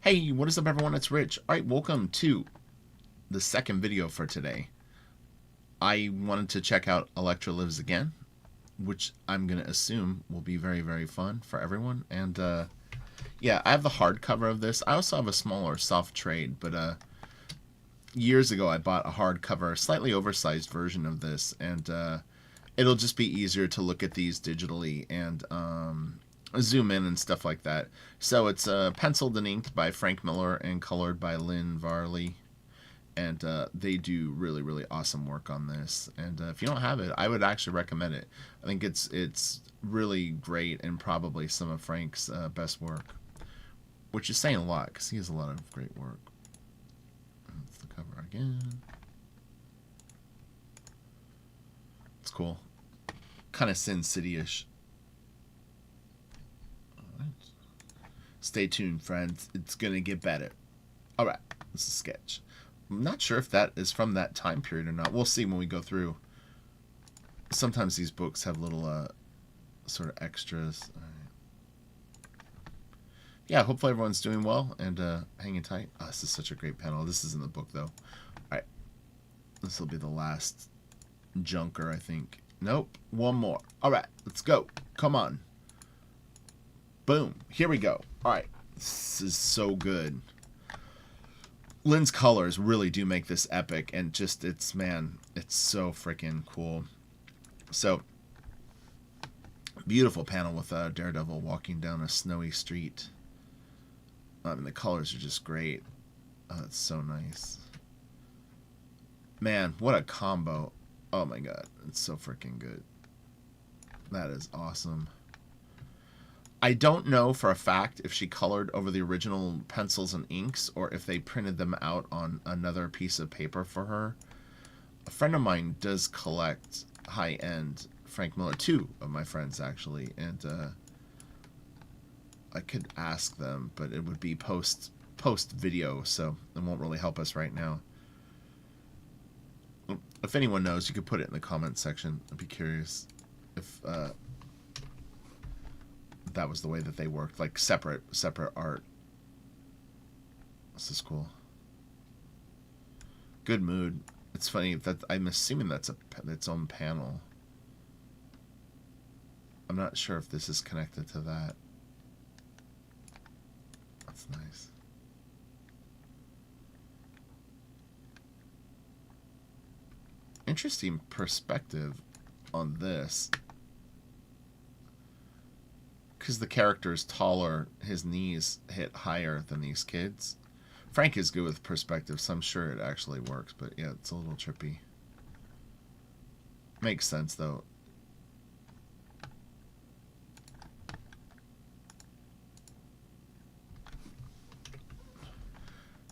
Hey, what is up everyone? It's Rich. Alright, welcome to the second video for today. I wanted to check out Elektra Lives Again, which I'm going to assume will be very, very fun for everyone. And yeah, I have the hardcover of this. I also have a smaller soft trade, but years ago I bought a hardcover, slightly oversized version of this, and it'll just be easier to look at these digitally and zoom in and stuff like that. So it's penciled and inked by Frank Miller and colored by Lynn Varley, and they do really, really awesome work on this. And if you don't have it, I would actually recommend it. I think it's really great and probably some of Frank's best work, which is saying a lot because he has a lot of great work. That's the cover again. It's cool, kind of Sin City-ish. Stay tuned, friends. It's going to get better. Alright, this is a sketch. I'm not sure if that is from that time period or not. We'll see when we go through. Sometimes these books have little sort of extras. Yeah, hopefully everyone's doing well and hanging tight. Oh, this is such a great panel. This is in the book, though. Alright. This will be the last junker, I think. Nope. One more. Alright, let's go. Come on. Boom. Here we go. Alright. This is so good. Lynn's colors really do make this epic, and just, it's so freaking cool. So, beautiful panel with Daredevil walking down a snowy street. I mean, the colors are just great. Oh, it's so nice. Man, what a combo. Oh my god. It's so freaking good. That is awesome. I don't know for a fact if she colored over the original pencils and inks or if they printed them out on another piece of paper for her. A friend of mine does collect high-end Frank Miller, two of my friends actually, and I could ask them, but it would be post video, so it won't really help us right now. If anyone knows, you could put it in the comments section. I'd be curious if that was the way that they worked, like separate art. This is cool. Good mood. It's funny that I'm assuming that's its own panel. I'm not sure if this is connected to that. That's nice. Interesting perspective on this. Because the character is taller, his knees hit higher than these kids. Frank is good with perspective, so I'm sure it actually works, but yeah, it's a little trippy. Makes sense, though.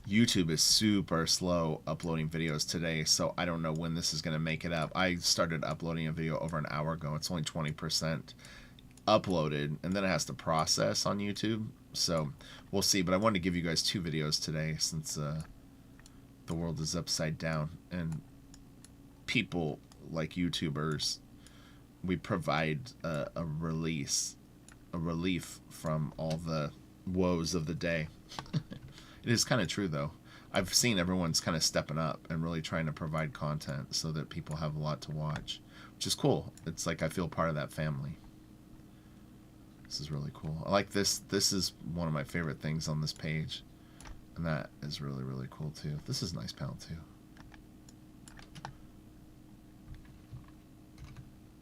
YouTube is super slow uploading videos today, so I don't know when this is going to make it up. I started uploading a video over an hour ago. It's only 20% uploaded, and then it has to process on YouTube, so we'll see. But I wanted to give you guys two videos today since the world is upside down, and people like YouTubers, we provide a relief from all the woes of the day. It is kind of true, though. I've seen everyone's kind of stepping up and really trying to provide content so that people have a lot to watch, which is cool. It's like I feel part of that family. This is really cool. I like this. This is one of my favorite things on this page. And that is really, really cool, too. This is a nice panel, too.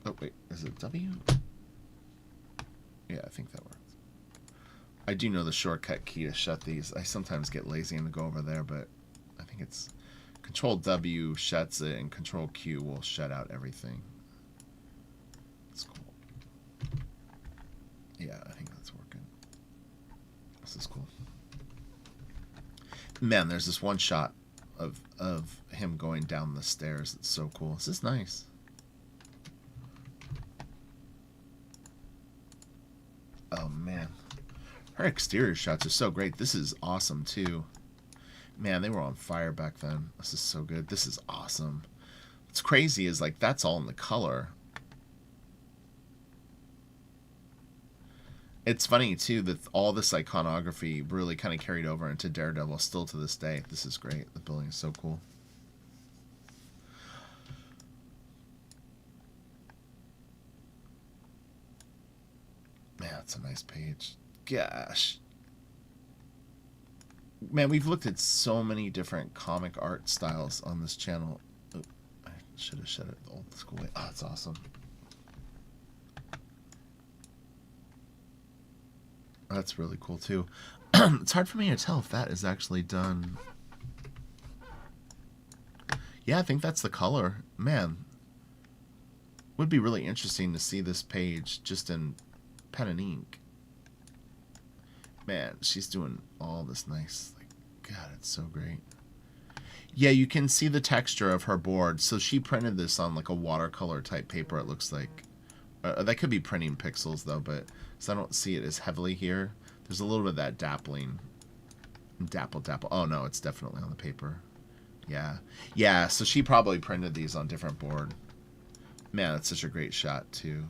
Oh, wait. Is it W? Yeah, I think that works. I do know the shortcut key to shut these. I sometimes get lazy and go over there, but I think it's Control W shuts it, and Control Q will shut out everything. It's cool. Yeah, I think that's working. This is cool. Man, there's this one shot of him going down the stairs. It's so cool. This is nice. Oh, man. Her exterior shots are so great. This is awesome, too. Man, they were on fire back then. This is so good. This is awesome. What's crazy is, like, that's all in the color. It's funny too that all this iconography really kind of carried over into Daredevil still to this day. This is great. The building is so cool. Man, that's a nice page. Gosh. Man, we've looked at so many different comic art styles on this channel. Oh, I should have shut it the old school way. Oh, it's awesome. That's really cool too. It's hard for me to tell if that is actually done. Yeah, I think that's the color. Man, would be really interesting to see this page just in pen and ink. Man, she's doing all this nice. Like, God, it's so great. Yeah, you can see the texture of her board. So she printed this on like a watercolor type paper, it looks like. That could be printing pixels though, but so I don't see it as heavily here. There's a little bit of that dappling. Dapple. Oh no, it's definitely on the paper. Yeah. Yeah, so she probably printed these on different board. Man, that's such a great shot too.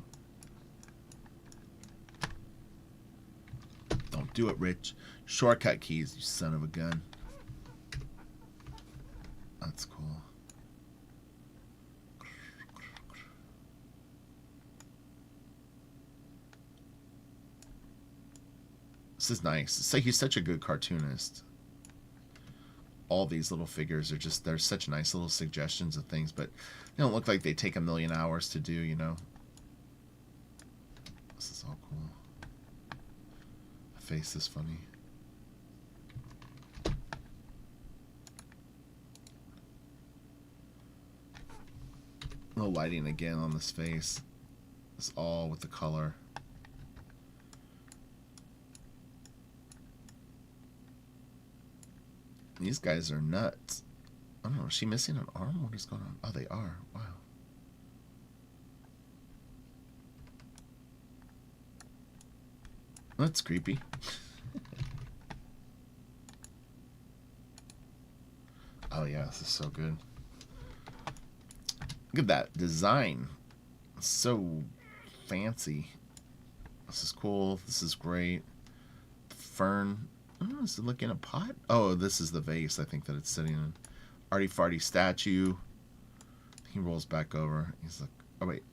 Don't do it, Rich. Shortcut keys, you son of a gun. That's cool. This is nice. It's like he's such a good cartoonist. All these little figures are just, they're such nice little suggestions of things, but they don't look like they take a million hours to do, you know? This is all cool. The face is funny. No lighting again on this face. It's all with the color. These guys are nuts. I don't know. Is she missing an arm? What is going on? Oh, they are. Wow. That's creepy. Oh, yeah. This is so good. Look at that design. It's so fancy. This is cool. This is great. The fern. Oh, is it like in a pot? Oh, this is the vase I think that it's sitting in. Arty farty statue. He rolls back over. He's like, oh wait.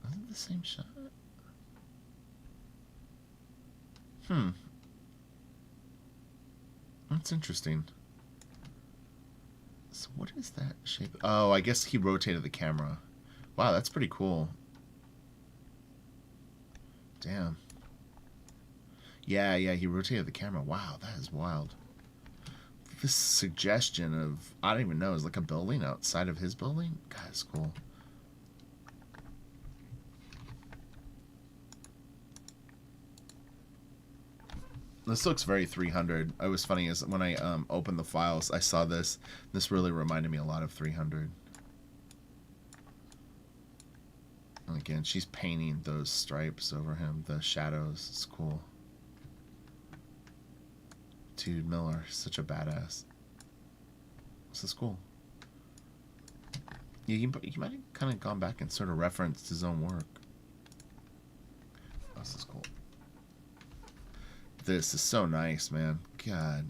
Is it the same shot? That's interesting. So what is that shape? Oh, I guess he rotated the camera. Wow, that's pretty cool. Damn. Yeah, he rotated the camera. Wow, that is wild. This suggestion of, I don't even know, is like a building outside of his building? God, it's cool. This looks very 300. It was funny is when I opened the files, I saw this. This really reminded me a lot of 300. And again, she's painting those stripes over him, the shadows. It's cool. Dude, Miller, such a badass. This is cool. Yeah, he might have kind of gone back and sort of referenced his own work. Oh, this is cool. This is so nice, man. God.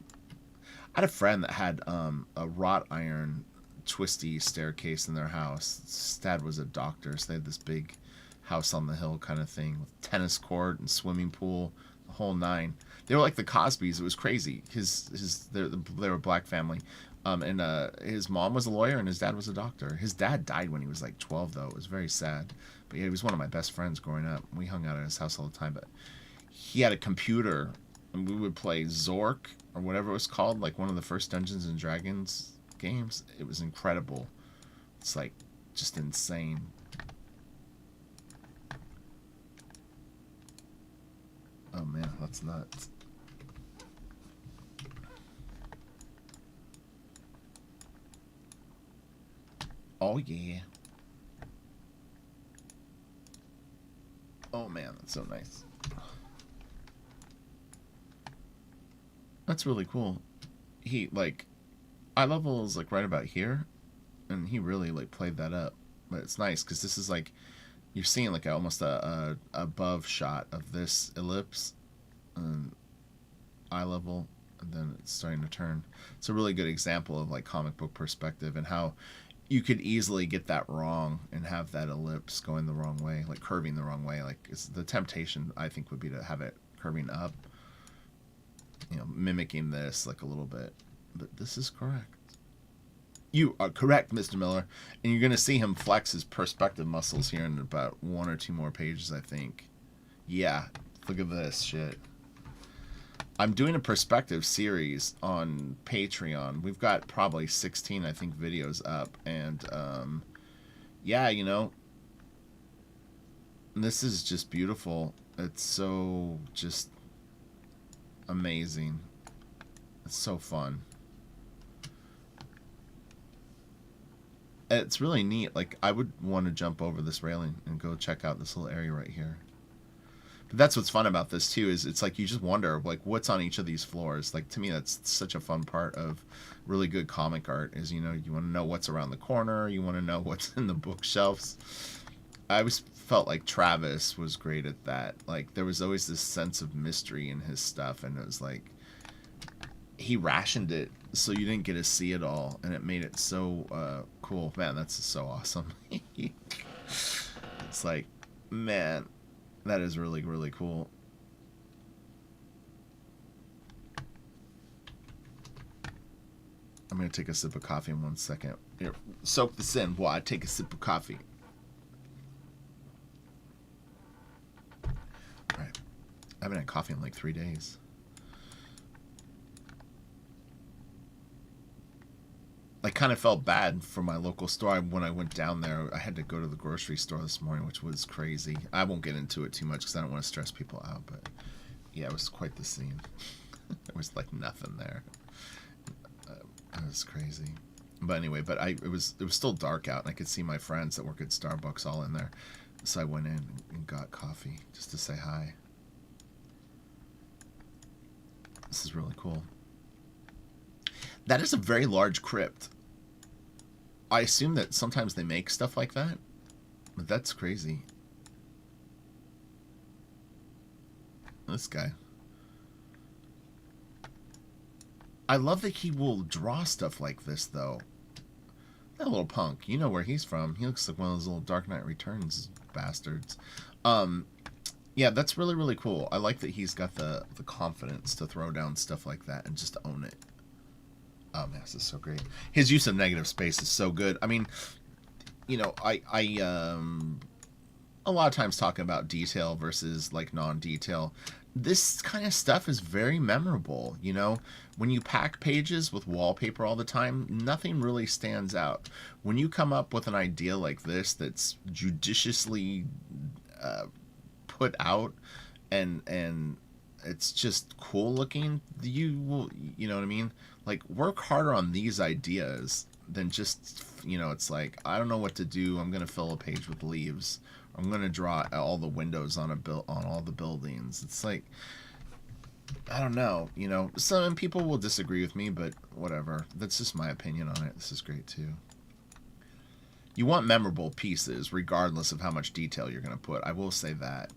I had a friend that had a wrought iron twisty staircase in their house. His dad was a doctor, so they had this big house on the hill kind of thing with tennis court and swimming pool, the whole nine. They were like the Cosbys. It was crazy. They were a black family, and his mom was a lawyer and his dad was a doctor. His dad died when he was like 12, though. It was very sad. But yeah, he was one of my best friends growing up. We hung out at his house all the time. But he had a computer, and we would play Zork or whatever it was called, like one of the first Dungeons and Dragons games. It was incredible. It's like just insane. Oh man, that's nuts. Oh yeah. Oh man, that's so nice. That's really cool. He like eye level is like right about here, and he really like played that up. But it's nice because this is like you're seeing like almost a above shot of this ellipse, eye level, and then it's starting to turn. It's a really good example of like comic book perspective and how you could easily get that wrong and have that ellipse going the wrong way, like curving the wrong way. Like the temptation, I think, would be to have it curving up, you know, mimicking this like a little bit. But this is correct. You are correct, Mr. Miller. And you're going to see him flex his perspective muscles here in about 1 or 2 more pages, I think. Yeah, look at this shit. I'm doing a perspective series on Patreon. We've got probably 16, I think, videos up. And, yeah, you know, this is just beautiful. It's so just amazing. It's so fun. It's really neat. Like, I would want to jump over this railing and go check out this little area right here. But that's what's fun about this too, is it's like you just wonder like what's on each of these floors. Like, to me, that's such a fun part of really good comic art, is, you know, you want to know what's around the corner, you want to know what's in the bookshelves. I always felt like Travis was great at that. Like, there was always this sense of mystery in his stuff, and it was like he rationed it so you didn't get to see it all, and it made it so cool. Man, that's so awesome. It's like, man, that is really, really cool. I'm going to take a sip of coffee in 1 second. Here, soak this in while I take a sip of coffee. All right. I haven't had coffee in like 3 days. I kind of felt bad for my local store when I went down there. I had to go to the grocery store this morning, which was crazy. I won't get into it too much because I don't want to stress people out, but yeah, it was quite the scene. There was like nothing there. It was crazy. But anyway, it was still dark out, and I could see my friends that work at Starbucks all in there. So I went in and got coffee just to say hi. This is really cool. That is a very large crypt. I assume that sometimes they make stuff like that, but that's crazy. This guy. I love that he will draw stuff like this, though. That little punk, you know where he's from. He looks like one of those little Dark Knight Returns bastards. Yeah, that's really, really cool. I like that he's got the confidence to throw down stuff like that and just own it. Oh man, this is so great. His use of negative space is so good. I mean, you know, I a lot of times talking about detail versus like non-detail. This kind of stuff is very memorable, you know? When you pack pages with wallpaper all the time, nothing really stands out. When you come up with an idea like this that's judiciously put out and it's just cool looking, you will, you know what I mean? Like, work harder on these ideas than just, you know, it's like, I don't know what to do, I'm going to fill a page with leaves. I'm going to draw all the windows on all the buildings. It's like, I don't know, you know, some people will disagree with me, but whatever. That's just my opinion on it. This is great too. You want memorable pieces regardless of how much detail you're going to put. I will say that.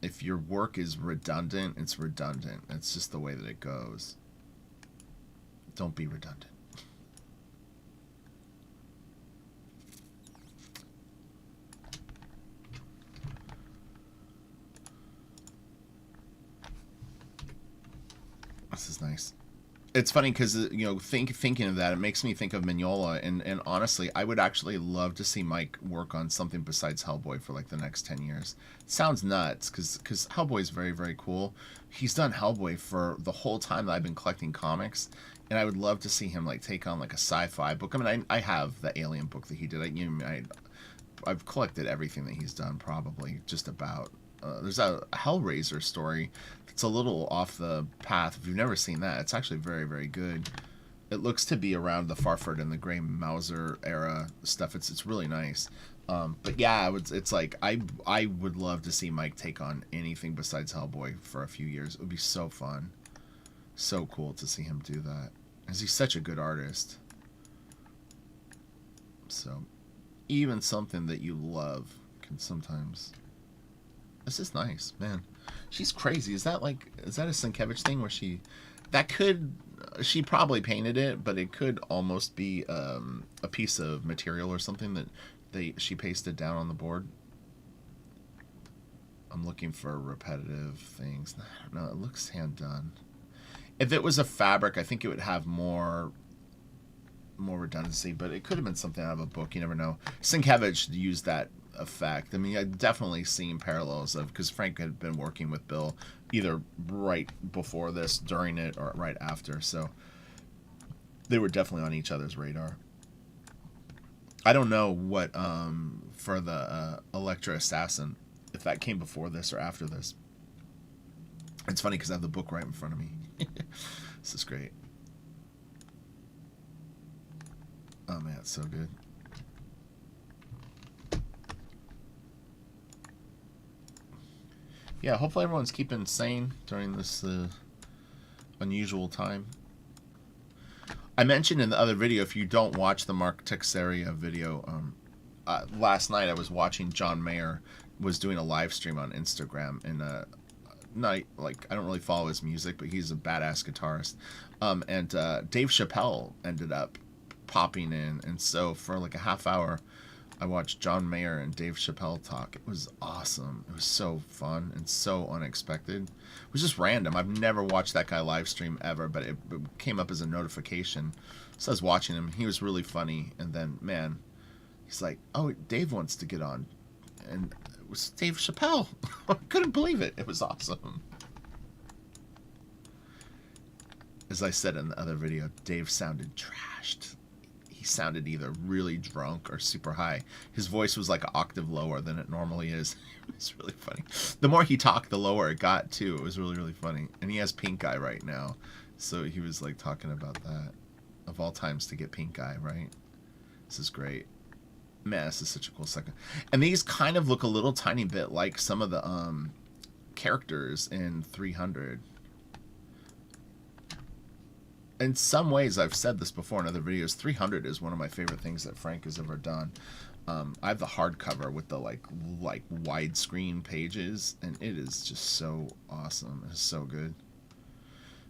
If your work is redundant, it's redundant. It's just the way that it goes. Don't be redundant. This is nice. It's funny because, you know, thinking of that, it makes me think of Mignola, and honestly, I would actually love to see Mike work on something besides Hellboy for like the next 10 years. It sounds nuts because Hellboy is very, very cool. He's done Hellboy for the whole time that I've been collecting comics, and I would love to see him like take on like a sci-fi book. I mean, I have the Alien book that he did. I've collected everything that he's done, probably just about. There's a Hellraiser story that's a little off the path. If you've never seen that, it's actually very, very good. It looks to be around the Farford and the Grey Mauser era stuff. It's really nice. But yeah, it's like I would love to see Mike take on anything besides Hellboy for a few years. It would be so fun, so cool to see him do that, because he's such a good artist. So even something that you love can sometimes. This is nice, man. She's crazy. Is that a Sienkiewicz thing where she probably painted it, but it could almost be a piece of material or something that she pasted down on the board. I'm looking for repetitive things. I don't know. It looks hand done. If it was a fabric, I think it would have more redundancy, but it could have been something out of a book. You never know. Sienkiewicz used that effect. I mean, I've definitely seen parallels of, because Frank had been working with Bill either right before this, during it, or right after. So they were definitely on each other's radar. I don't know what for the Elektra Assassin, if that came before this or after this. It's funny because I have the book right in front of me. This is great. Oh man, it's so good. Yeah, hopefully everyone's keeping sane during this unusual time. I mentioned in the other video, if you don't watch the Mark Texeria video, last night I was watching John Mayer was doing a live stream on Instagram, and I don't really follow his music, but he's a badass guitarist. And Dave Chappelle ended up popping in, and so for like a half hour I watched John Mayer and Dave Chappelle talk. It was awesome. It was so fun and so unexpected. It was just random. I've never watched that guy live stream ever, but it came up as a notification. So I was watching him. He was really funny, and then, man, he's like, oh, Dave wants to get on. And it was Dave Chappelle. I couldn't believe it. It was awesome. As I said in the other video, Dave sounded trashed. He sounded either really drunk or super high. His voice was like an octave lower than it normally is. It was really funny. The more he talked, the lower it got too. It was really, really funny. And he has pink eye right now. So he was like talking about that. Of all times to get pink eye, right? This is great. Man, this is such a cool second. And these kind of look a little tiny bit like some of the characters in 300. In some ways, I've said this before in other videos, 300 is one of my favorite things that Frank has ever done. I have the hardcover with the like widescreen pages, and it is just so awesome. It's so good.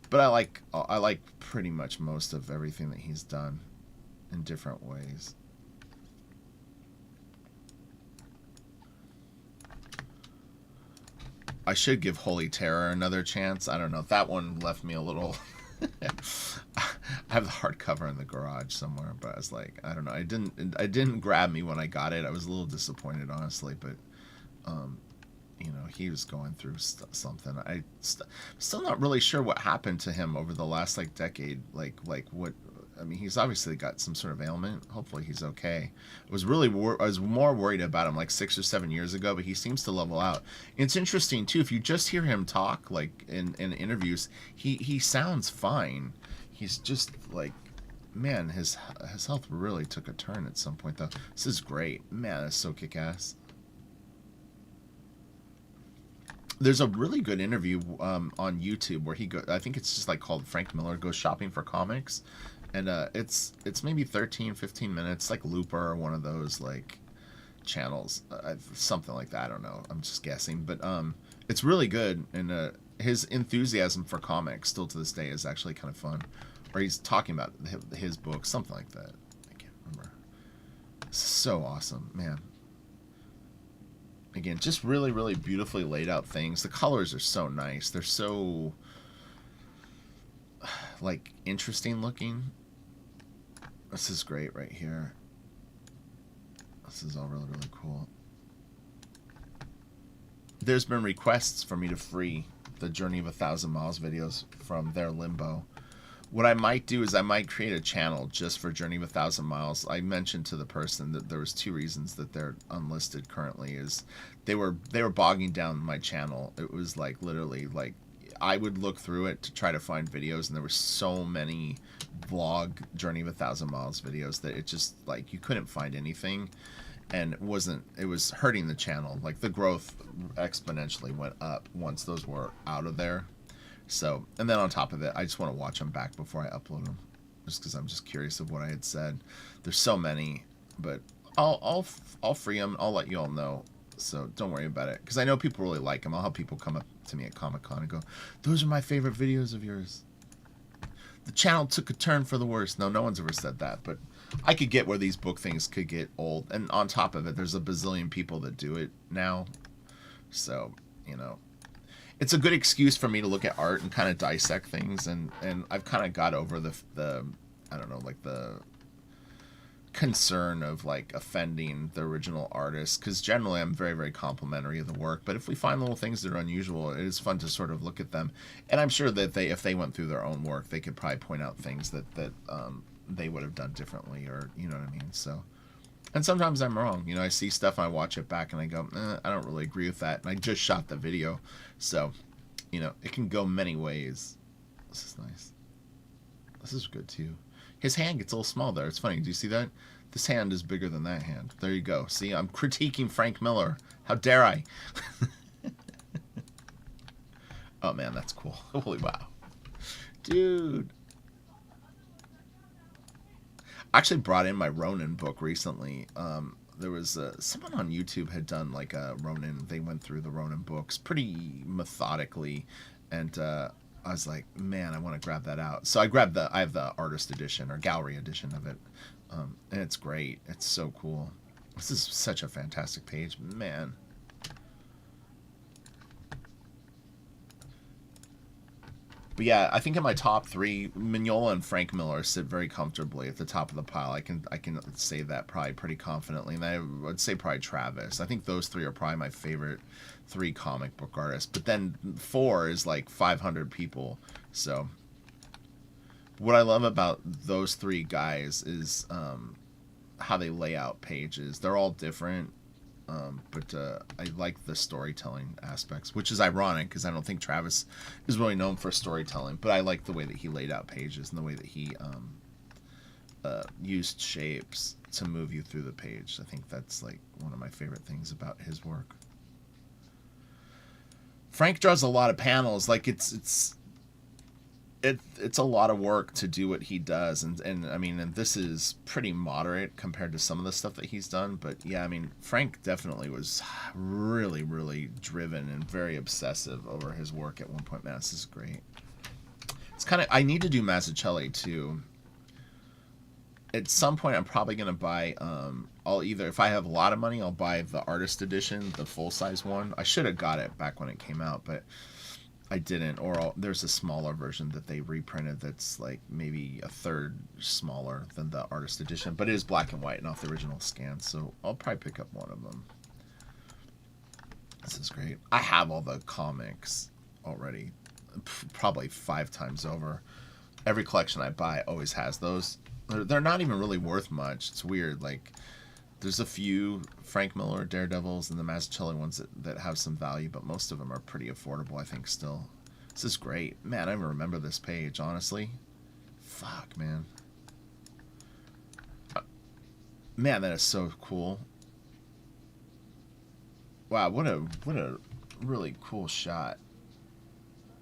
But I like pretty much most of everything that he's done in different ways. I should give Holy Terror another chance. I don't know. That one left me a little... I have the hardcover in the garage somewhere, but I was like, I don't know. It didn't grab me when I got it. I was a little disappointed, honestly, but you know, he was going through something. I still not really sure what happened to him over the last like decade. Like what? I mean, he's obviously got some sort of ailment. Hopefully he's okay. I was more worried about him like 6 or 7 years ago, but he seems to level out. It's interesting too, if you just hear him talk like in interviews, he sounds fine. He's just like, man, his health really took a turn at some point though. This is great. Man, that's so kick-ass. There's a really good interview on YouTube where I think it's just like called Frank Miller Goes Shopping for Comics. And it's maybe 13-15 minutes, like Looper or one of those like channels, something like that. I don't know. I'm just guessing, but it's really good. And his enthusiasm for comics still to this day is actually kind of fun. Or he's talking about his book, something like that. I can't remember. It's so awesome, man. Again, just really, really beautifully laid out things. The colors are so nice. They're so like interesting looking. This is great right here. This is all really, really cool. There's been requests for me to free the Journey of 1,000 Miles videos from their limbo. What I might do is I might create a channel just for Journey of 1,000 Miles. I mentioned to the person that there was 2 reasons that they're unlisted currently. Is they were bogging down my channel. It was like literally like I would look through it to try to find videos, and there were so many vlog Journey of 1,000 Miles videos that it just like you couldn't find anything, and it was hurting the channel. Like the growth exponentially went up once those were out of there. So, and then on top of it, I just want to watch them back before I upload them, just because I'm just curious of what I had said. There's so many, but I'll free them. I'll let you all know So don't worry about it, because I know people really like them. I'll have people come up to me at Comic-Con and go, those are my favorite videos of yours. The channel took a turn for the worse. No one's ever said that, but I could get where these book things could get old. And on top of it, there's a bazillion people that do it now. So, you know, it's a good excuse for me to look at art and kind of dissect things. And I've kind of got over the I don't know, like the concern of like offending the original artist, because generally I'm very, very complimentary of the work. But if we find little things that are unusual, it is fun to sort of look at them. And I'm sure that if they went through their own work, they could probably point out things that they would have done differently, or you know what I mean. So, and sometimes I'm wrong. You know, I see stuff and I watch it back and I go, I don't really agree with that. And I just shot the video, so you know it can go many ways. This is nice. This is good too. His hand gets a little small there. It's funny. Do you see that? This hand is bigger than that hand. There you go. See, I'm critiquing Frank Miller. How dare I? Oh man, that's cool. Holy wow, dude. I actually brought in my Ronin book recently. There was someone on YouTube had done like a Ronin. They went through the Ronin books pretty methodically, and I was like, man, I want to grab that out. So I grabbed I have the artist edition or gallery edition of it, and it's great. It's so cool. This is such a fantastic page, man. But yeah, I think in my top three, Mignola and Frank Miller sit very comfortably at the top of the pile. I can say that probably pretty confidently. And I would say probably Travis. I think those three are probably my favorite three comic book artists. But then 4 is like 500 people. So what I love about those three guys is how they lay out pages. They're all different. But I like the storytelling aspects, which is ironic because I don't think Travis is really known for storytelling, but I like the way that he laid out pages and the way that he used shapes to move you through the page. I think that's like one of my favorite things about his work. Frank draws a lot of panels. Like it's a lot of work to do what he does, and I mean, and this is pretty moderate compared to some of the stuff that he's done, but yeah, I mean, Frank definitely was really, really driven and very obsessive over his work at one point. Man, this is great. It's kind of, I need to do Mazzucchelli too. At some point, I'm probably going to buy, I'll either, if I have a lot of money, I'll buy the artist edition, the full-size one. I should have got it back when it came out, but I didn't, or there's a smaller version that they reprinted that's like maybe a third smaller than the artist edition, but it is black and white and off the original scan, so I'll probably pick up one of them. This is great. I have all the comics already, probably 5 times over. Every collection I buy always has those. They're not even really worth much. It's weird. Like, there's a few Frank Miller Daredevils and the Mazzucchelli ones that have some value, but most of them are pretty affordable, I think, still. This is great. Man, I even remember this page, honestly. Fuck, man. Man, that is so cool. Wow, what a really cool shot.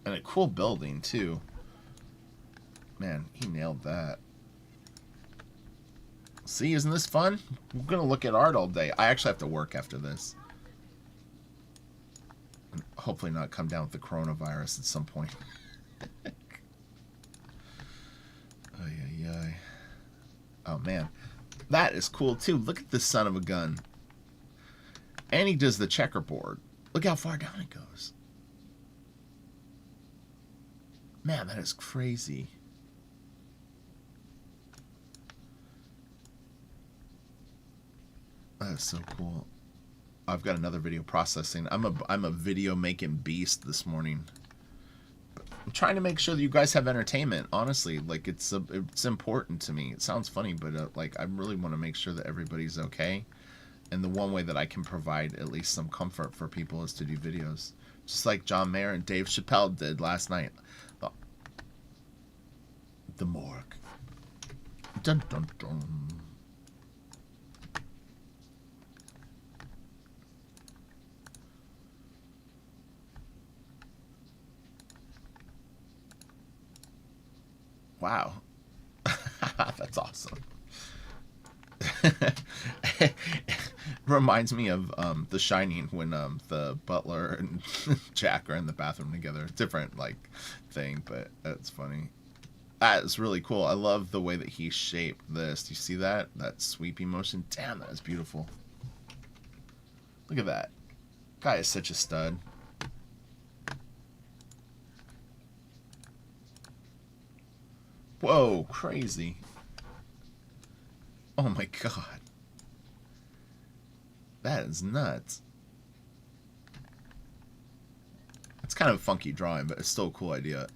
And a cool building, too. Man, he nailed that. See, isn't this fun? We're going to look at art all day. I actually have to work after this. And hopefully not come down with the coronavirus at some point. Oh, man. That is cool, too. Look at this son of a gun. And he does the checkerboard. Look how far down it goes. Man, that is crazy. That is so cool. I've got another video processing. I'm a video making beast this morning. I'm trying to make sure that you guys have entertainment. Honestly, like it's important to me. It sounds funny, but like I really want to make sure that everybody's okay. And the one way that I can provide at least some comfort for people is to do videos, just like John Mayer and Dave Chappelle did last night. The morgue. Dun dun dun. Wow. That's awesome. Reminds me of The Shining when the butler and Jack are in the bathroom together. Different like thing, but that's funny. That is really cool. I love the way that he shaped this. Do you see that? That sweeping motion. Damn, that is beautiful. Look at that. Guy is such a stud. Whoa, crazy. Oh my god. That is nuts. It's kind of a funky drawing, but it's still a cool idea.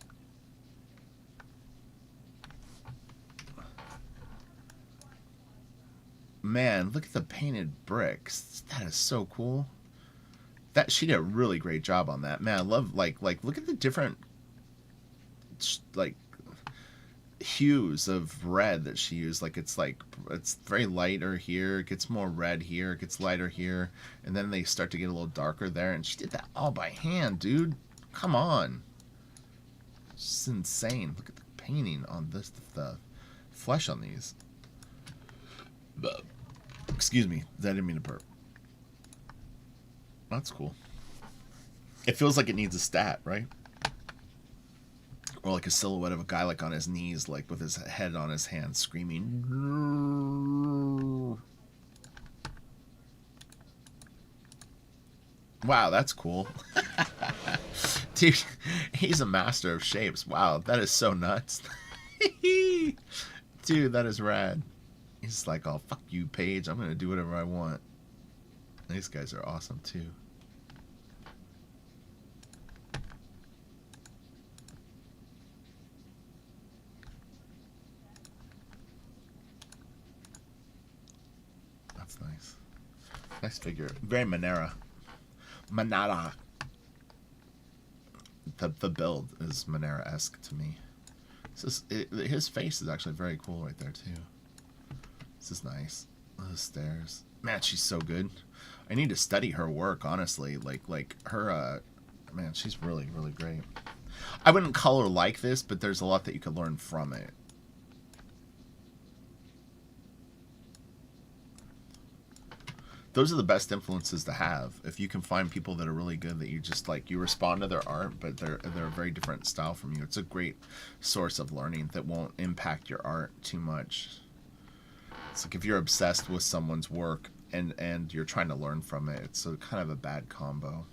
Man, look at the painted bricks. That is so cool. That she did a really great job on that. Man, I love like look at the different like hues of red that she used. Like it's very lighter here, it gets more red here, it gets lighter here, and then they start to get a little darker there, and she did that all by hand, dude. Come on. It's insane. Look at the painting on this, the flesh on these. Excuse me, I didn't mean to burp. That's cool. It feels like it needs a stat, right? Or like a silhouette of a guy like on his knees, like with his head on his hand, screaming. Wow, that's cool. Dude, he's a master of shapes. Wow, that is so nuts. Dude, that is rad. He's like, oh, fuck you, Paige. I'm going to do whatever I want. These guys are awesome, too. That's nice. Nice figure. Very Manera. Manara. The build is Manera-esque to me. His face is actually very cool right there, too. This is nice. Those stairs. Man, she's so good. I need to study her work, honestly. Like her, man, she's really, really great. I wouldn't color like this, but there's a lot that you could learn from it. Those are the best influences to have. If you can find people that are really good, that you just like, you respond to their art, but they're a very different style from you. It's a great source of learning that won't impact your art too much. It's like if you're obsessed with someone's work and you're trying to learn from it, it's kind of a bad combo.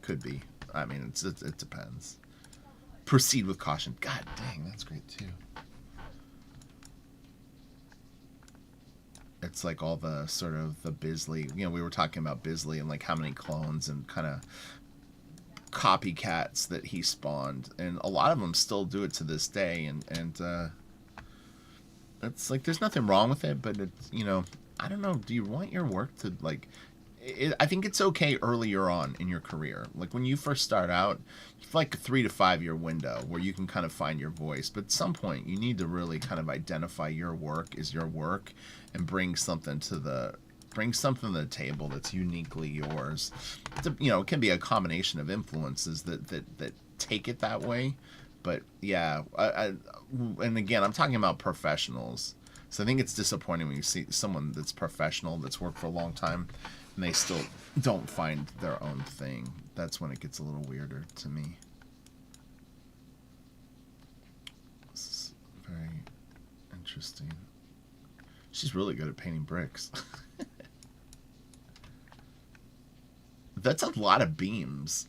Could be. I mean, it depends. Proceed with caution. God dang, that's great too. It's like all the sort of the Bisley, you know, we were talking about Bisley and like how many clones and kind of copycats that he spawned, and a lot of them still do it to this day, and it's like there's nothing wrong with it, but it's, you know, I don't know, do you want your work to like I think it's okay earlier on in your career. Like when you first start out, it's like a 3 to 5 year window where you can kind of find your voice. But at some point, you need to really kind of identify your work is your work and bring something to the table that's uniquely yours. You know, it can be a combination of influences that take it that way. But yeah, and again, I'm talking about professionals. So I think it's disappointing when you see someone that's professional, that's worked for a long time, and they still don't find their own thing. That's when it gets a little weirder to me. This is very interesting. She's really good at painting bricks. That's a lot of beams.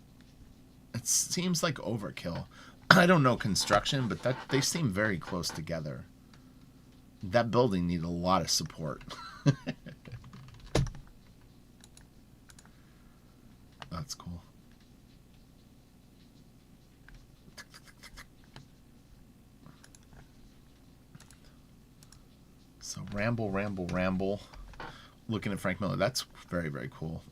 It seems like overkill. I don't know construction, but they seem very close together. That building needed a lot of support. That's cool. So ramble, ramble, ramble. Looking at Frank Miller. That's very, very cool.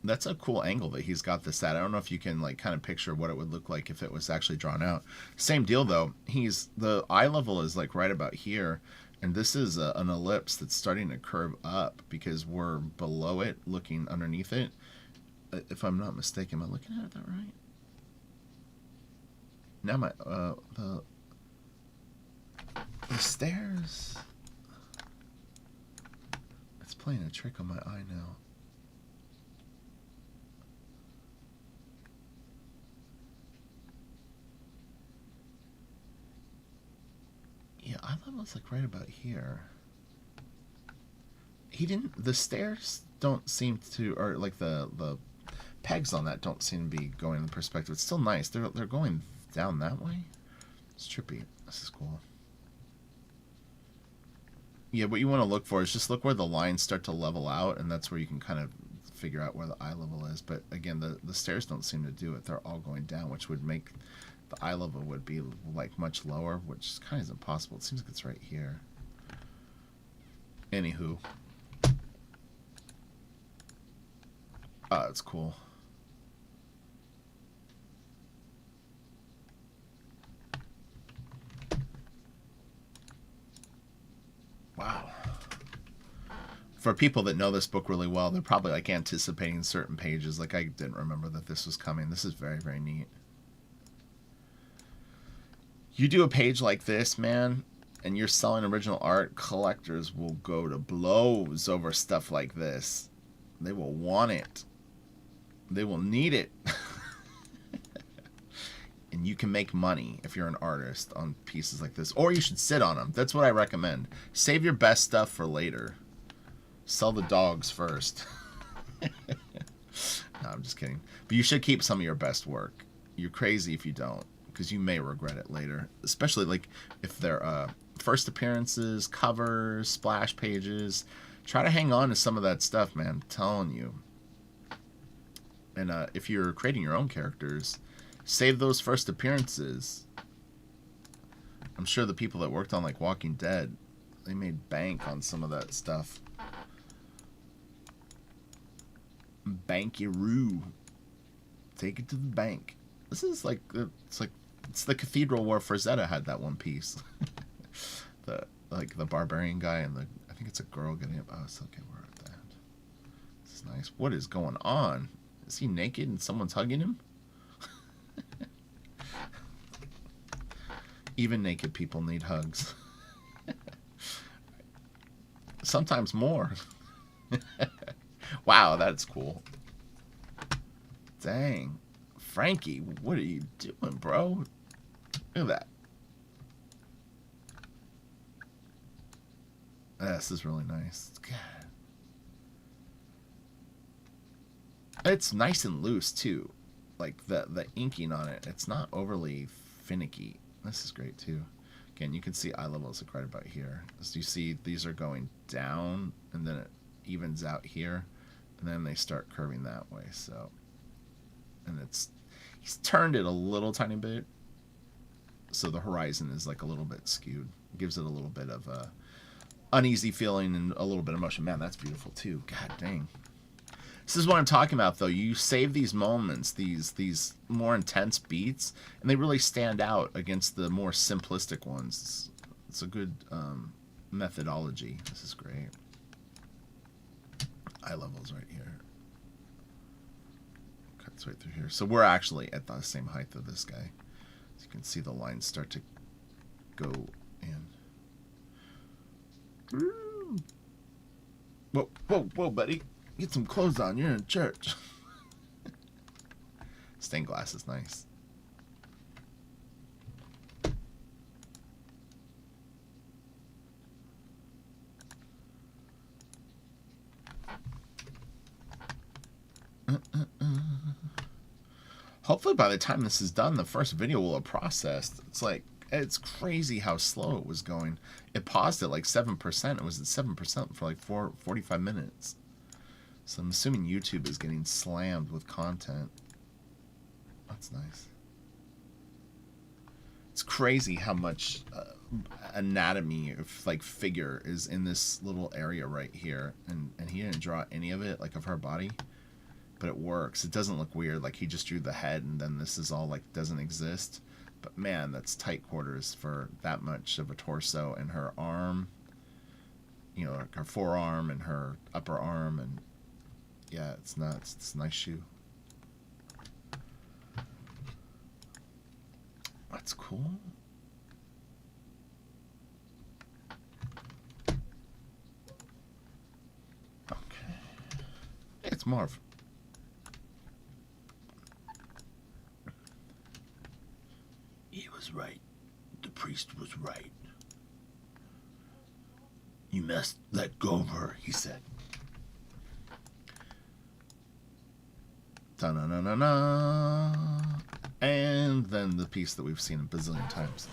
That's a cool angle that he's got this at. I don't know if you can like kind of picture what it would look like if it was actually drawn out. Same deal though. The eye level is like right about here, and this is an ellipse that's starting to curve up because we're below it, looking underneath it. if I'm not mistaken. Am I looking at that right? Now my the stairs. It's playing a trick on my eye now. Yeah, eye level's like right about here. He didn't. The stairs don't seem to, or like the pegs on that don't seem to be going in the perspective. It's still nice. They're going down that way. It's trippy. This is cool. Yeah, what you want to look for is just look where the lines start to level out, and that's where you can kind of figure out where the eye level is. But again, the stairs don't seem to do it. They're all going down, which would make the eye level would be like much lower, which kind of is impossible. It seems like it's right here. Anywho. Oh, it's cool. Wow. For people that know this book really well, they're probably like anticipating certain pages. Like I didn't remember that this was coming. This is very, very neat. You do a page like this, man, and you're selling original art, collectors will go to blows over stuff like this. They will want it. They will need it. And you can make money if you're an artist on pieces like this. Or you should sit on them. That's what I recommend. Save your best stuff for later. Sell the dogs first. No, I'm just kidding. But you should keep some of your best work. You're crazy if you don't, because you may regret it later. Especially like if they're first appearances, covers, splash pages. Try to hang on to some of that stuff, man. I'm telling you. And if you're creating your own characters, save those first appearances. I'm sure the people that worked on like Walking Dead, they made bank on some of that stuff. Banky-roo. Take it to the bank. This is like it's the cathedral where Frazetta had that one piece. the barbarian guy and I think it's a girl getting up. Oh, it's okay. We're at that. This is nice. What is going on? Is he naked and someone's hugging him? Even naked people need hugs. Sometimes more. Wow, that's cool. Dang. Frankie, what are you doing, bro? Look at that. This is really nice. God. It's nice and loose, too. Like, the inking on it, it's not overly finicky. This is great, too. Again, you can see eye levels like right about here. As you see, these are going down, and then it evens out here, and then they start curving that way, so... And he's turned it a little tiny bit, so the horizon is like a little bit skewed. Gives it a little bit of a uneasy feeling and a little bit of motion. Man, that's beautiful, too. God dang. This is what I'm talking about, though. You save these moments, these more intense beats, and they really stand out against the more simplistic ones. It's a good methodology. This is great. Eye levels right here. Cuts right through here. So we're actually at the same height of this guy. So you can see the lines start to go in. Whoa, whoa, whoa, buddy. Get some clothes on. You're in church. Stained glass is nice. Hopefully by the time this is done, the first video will have processed. It's crazy how slow it was going. It paused at like 7%. It was at 7% for like 45 minutes. So I'm assuming YouTube is getting slammed with content. That's nice. It's crazy how much anatomy of like figure is in this little area right here. And he didn't draw any of it, like of her body. But it works. It doesn't look weird. Like he just drew the head and then this is all like doesn't exist. But man, that's tight quarters for that much of a torso and her arm. You know, like her forearm and her upper arm and yeah, it's nuts. It's a nice shoe. That's cool. Okay. It's Marv. He was right. The priest was right. You must let go of her, he said. Da-na-na-na-na. And then the piece that we've seen a bazillion times.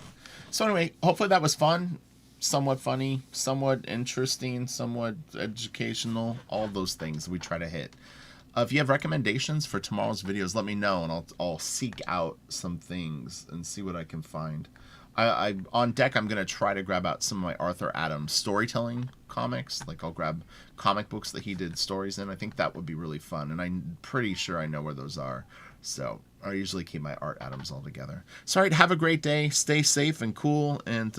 So anyway, hopefully that was fun, somewhat funny, somewhat interesting, somewhat educational, all those things we try to hit. If you have recommendations for tomorrow's videos, let me know, and I'll seek out some things and see what I can find. On deck, I'm going to try to grab out some of my Arthur Adams storytelling comics. Like, I'll grab comic books that he did stories in. I think that would be really fun, and I'm pretty sure I know where those are. So I usually keep my Art Adams all together. So, all right, have a great day. Stay safe and cool, and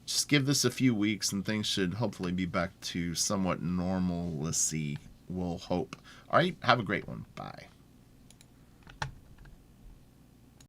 just give this a few weeks, and things should hopefully be back to somewhat normalcy. We'll hope. All right, have a great one. Bye.